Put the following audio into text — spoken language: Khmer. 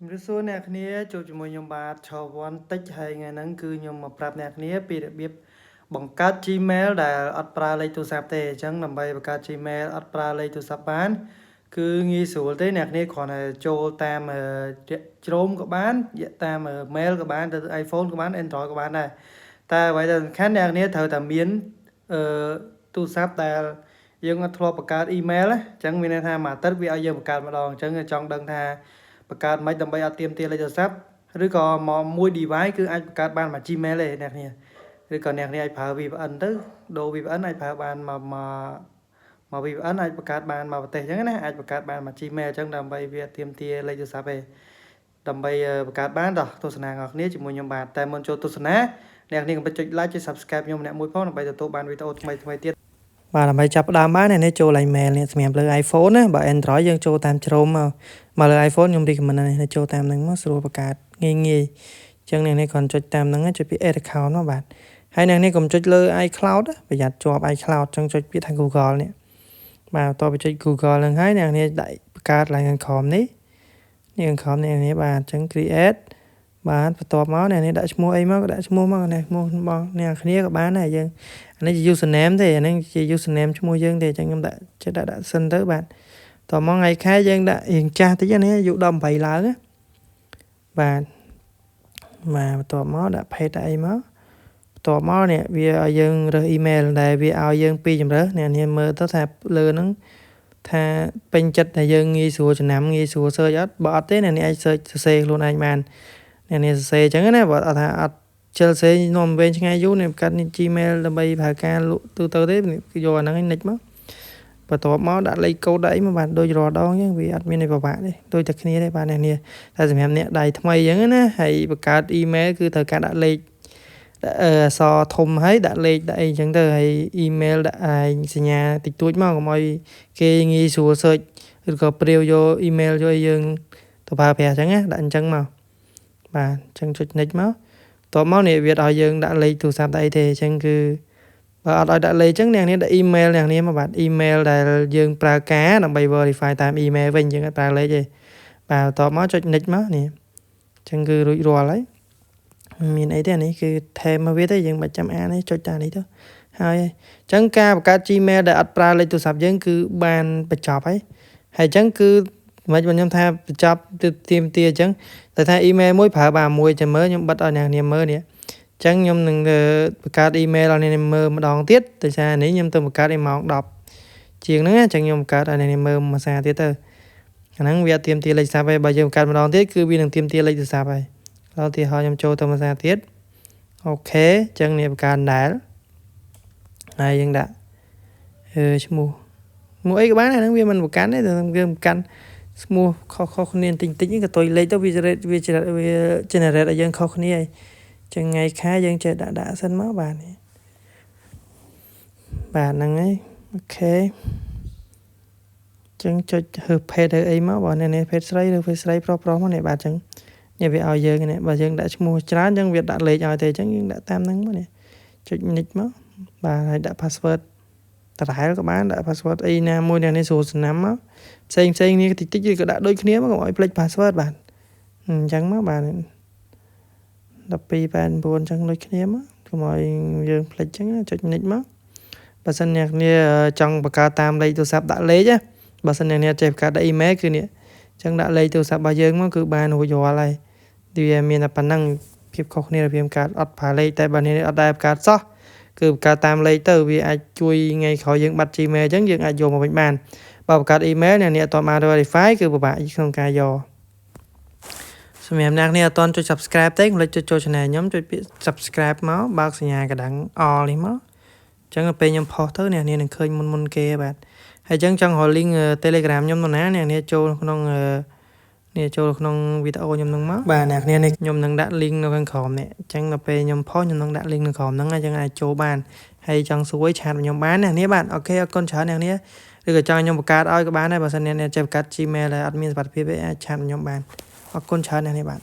ជំរាបសួរអ្នកគ្នាជួបជាមួយខ្ញុំបាទឆវ័នតិចហើយថ្ងៃហ្នឹងគឺខ្ញុំមកប្រាប់អ្នកគ្នាពីរបៀបបង្កើត Gmail ដែលអត់ប្រើលេខទូរស័ព្ទទេអញ្ចឹងដើម្បីបង្កើត Gmail អត់ប្រើលេខទូរស័ព្ទបានគឺងាយស្រួលទេអ្នកគ្នាគ្រាន់តែចូលតាមជ្រោមក៏បានតាម mail ក៏បានទៅ iPhone ក៏បាន Android ក៏បានដែរតែអ្វីដែលសំខាន់អ្នកគ្នាត្រូវតែមានទូរស័ព្ទដែលយើងអត់ធ្លាប់បង្កើត email អញ្ចឹងមានន័យថាមួយអាទិត្យវាឲ្យយើងបង្កើតម្ដងអញ្ចឹងចង់ដឹងថាបង្កើតមិនដើម្បីអត់ទាមទារលេខទូរស័ព្ទឬក៏មកមួយ device គឺអាចបង្កើតបានមួយ Gmail ទេអ្នកគ្នាឬក៏អ្នកគ្នាអាចប្រើ VPN ទៅដូរ VPN អាចប្រើបានមក VPN អាចបង្កើតបានមកប្រទេសអញ្ចឹងណាអាចបង្កើតបានមក Gmail អញ្ចឹងដើម្បីវាទាមទារលេខទូរស័ព្ទទេដើម្បីបង្កើតបានតោះទស្សនារបស់គ្នាជាមួយខ្ញុំបាទតែមុនចូលទស្សនាអ្នកគ្នាកុំភ្លេចចុច like ចុច subscribe ខ្ញុំម្នាក់មួយផងដើម្បីទទួលបានវីដេអូថ្មីៗទៀតបាទដើម្បីចាប់ផ្ដើមបាននេះចូល email នេះសម្រាប់លើ iPhone ណាបើ Android យើងចូលតាមជ្រោមមកលើ iPhone ខ្ញុំ recommend នេះចូលតាមហ្នឹងមកស្រួលបង្កើតងាយអញ្ចឹងអ្នកនេះគ្រាន់ចុចតាមហ្នឹងចុចពី add account មកបាទហើយអ្នកនេះកុំចុចលើ iCloud ប្រយ័ត្នជាប់ iCloud អញ្ចឹងចុចពាក្យថា Google នេះបាទតទៅចុច Google ហ្នឹងហើយអ្នកនេះដាក់បង្កើតឡើងខាងក្រោមនេះខាងក្រោមនេះបាទអញ្ចឹង create បាទបន្ទាប់មកអ្នកនេះដាក់ឈ្មោះអីមកក៏ដាក់ឈ្មោះមកនេះឈ្មោះរបស់អ្នកគ្នាក៏បានដែរយើងអានេះជា username ទេអានេះជា username ឈ្មោះយើងទេអញ្ចឹងខ្ញុំដាក់ចិត្តដាក់សិនទៅបាទតមកថ្ងៃខែយើងដាក់រៀងចាស់តិចនេះអាយុ18ឡើងណាបាទបន្ទាប់មកដាក់ page ដាក់អីមកបន្ទាប់មកនេះវាឲ្យយើងរើស email ដែលវាឲ្យយើងពីរជម្រើសអ្នកនេះមើលទៅថាលើហ្នឹងថាពេញចិត្តតែយើងងាយស្រួលចំណាំងាយស្រួល search អត់បើអត់ទេអ្នកនេះអាច search សរសេរខ្លួនឯងបានអ្នកនេះសរសេរអញ្ចឹងណាបើអត់ថាអត់ជិលសេនាំវែងឆ្ងាយយូរនេះកាត់ Gmail ដើម្បីប្រើការលក់ទូទៅទេគឺយកអាហ្នឹងឯងនិចមកបន្ទាប់មកដាក់លេខកូដដាក់អីមកបាទដូចរាល់ដងអញ្ចឹងវាអត់មានអីពិបាកទេដូចតែគ្នាទេបាទអ្នកនេះតែសម្រាប់អ្នកដៃថ្មីអញ្ចឹងណាហើយបង្កើត email គឺត្រូវការដាក់លេខអក្សរធំហើយដាក់លេខដាក់អីអញ្ចឹងទៅហើយ email ដាក់សញ្ញាតិចតួចមកកុំឲ្យគេងាយស្រួល search ឬក៏ព្រាវយក email យកឲ្យយើងទៅប្រើប្រាស់អញ្ចឹងណាដាក់អញ្ចឹងមកបាទអញ្ចឹងចុច next មកតបមកនេះវាឲ្យយើងដាក់លេខទូរស័ព្ទអីទេអញ្ចឹងគឺបើអត់ឲ្យដាក់លេខអញ្ចឹងអ្នកនេះដាក់ email អ្នកនេះមកបាទ email ដែលយើងប្រើការដើម្បី verify តាម email វិញអញ្ចឹងអត់ប្រើលេខទេបាទតបមកចុច next មកនេះអញ្ចឹងគឺរួចរាល់ហើយមានអីទេអានេះគឺថែមមកវាទេយើងមិនចាំអានទេចុចតាមនេះទៅហើយអញ្ចឹងការបង្កើត Gmail ដែលអត់ប្រើលេខទូរស័ព្ទយើងគឺបានបញ្ចប់ហើយអញ្ចឹងគឺមិនខ្ញុំថាបញ្ចប់ទៀមទាអញ្ចឹងតែថា email មួយប្រើបានមួយចាំមើលខ្ញុំបិទឲ្យអ្នកនាងមើលនេះអញ្ចឹងខ្ញុំនឹងបង្កើត email ឲ្យអ្នកនាងមើលម្ដងទៀតតែថានេះខ្ញុំទៅបង្កើតឲ្យម៉ោង10ជាងហ្នឹងអញ្ចឹងខ្ញុំបង្កើតឲ្យអ្នកនាងមើលមួយសារទៀតទៅអាហ្នឹងវាទៀមទាលេខទូរស័ព្ទហើយបើយើងបង្កើតម្ដងទៀតគឺវានឹងទៀមទាលេខទូរស័ព្ទហើយឧទាហរណ៍ខ្ញុំចូលទៅមួយសារទៀតអូខេអញ្ចឹងនេះបង្កើនដែរហើយយើងដាក់ឈ្មោះអីក៏បានអាហ្នឹងវាមិនបង្កើនទេវាបង្កើនឈ្មោះខុសគ្នាបន្តិចៗក៏តុយលេខទៅវា generate ឲ្យយើងខុសគ្នាហើយចឹងថ្ងៃខែយើងចេះដាក់សិនមកបាទនេះបាទហ្នឹងហើយអូខេចឹងចុចហឺ page ទៅអីមកបាទនេះ page ស្រីឬ page ស្រីប្រុសមកនេះបាទចឹងនេះវាឲ្យយើងនេះបើយើងដាក់ឈ្មោះច្រើនចឹងវាដាក់លេខឲ្យទេចឹងយើងដាក់តាមហ្នឹងមកនេះចុច next មកបាទហើយដាក់ password តរ៉ែលក៏បានដាក់ password អីណាមួយនេះស្រួលស្នាមមកផ្សេងគ្នាតិចក៏ដាក់ដូចគ្នាមកកុំឲ្យភ្លេច password បាទអញ្ចឹងមកបាទ1289អញ្ចឹងដូចគ្នាមកកុំឲ្យយើងភ្លេចអញ្ចឹងចុច next មកបើសិនអ្នកនេះចង់បង្កើតតាមលេខទូរស័ព្ទដាក់លេខបើសិនអ្នកនេះចេះបង្កើតដាក់ email គឺនេះអញ្ចឹងដាក់លេខទូរស័ព្ទរបស់យើងមកគឺបានរួចរាល់ហើយវាមានតែប៉ុណ្ណឹងភាពខុសគ្នារវាងបង្កើតអត់ប្រើលេខតែបើនេះអត់ដែរបង្កើតសោះគឺបង្កើតតាមលេខទៅវាអាចជួយថ្ងៃក្រោយយើងបាត់ Gmail អញ្ចឹងយើងអាចយកមកវិញបានបើបង្កើត email អ្នកនេះអត់ទាន់បាន verify គឺពិបាកក្នុងការយកសម្រាប់អ្នកនេះអត់ទាន់ចុច subscribe ទេកុំភ្លេចចុចចូល channel ខ្ញុំចុចពាក្យ subscribe មកបើកសញ្ញាកណ្ដឹង all នេះមកអញ្ចឹងពេលខ្ញុំផុសទៅអ្នកនេះនឹងឃើញមុនគេបាទហើយអញ្ចឹងចង់រក link Telegram ខ្ញុំទៅណាអ្នកនេះចូលក្នុងវីដេអូខ្ញុំហ្នឹងមកបាទអ្នកនេះខ្ញុំនឹងដាក់ link នៅខាងក្រោមនេះអញ្ចឹងដល់ពេលខ្ញុំផុសខ្ញុំនឹងដាក់ link នៅក្រោមហ្នឹងអញ្ចឹងអាចចូលបានហើយចង់សួរឆាតខ្ញុំបានអ្នកនេះបាទអូខេអរគុណច្រើនអ្នកនេះឬក៏ចង់ខ្ញុំបង្កើតឲ្យក៏បានដែរបើសិនអ្នកចេះបង្កើត Gmail ដែលអត់មានសុវត្ថិភាពទេអាចឆាតខ្ញុំបានអរគុណច្រើនអ្នកនេះបាទ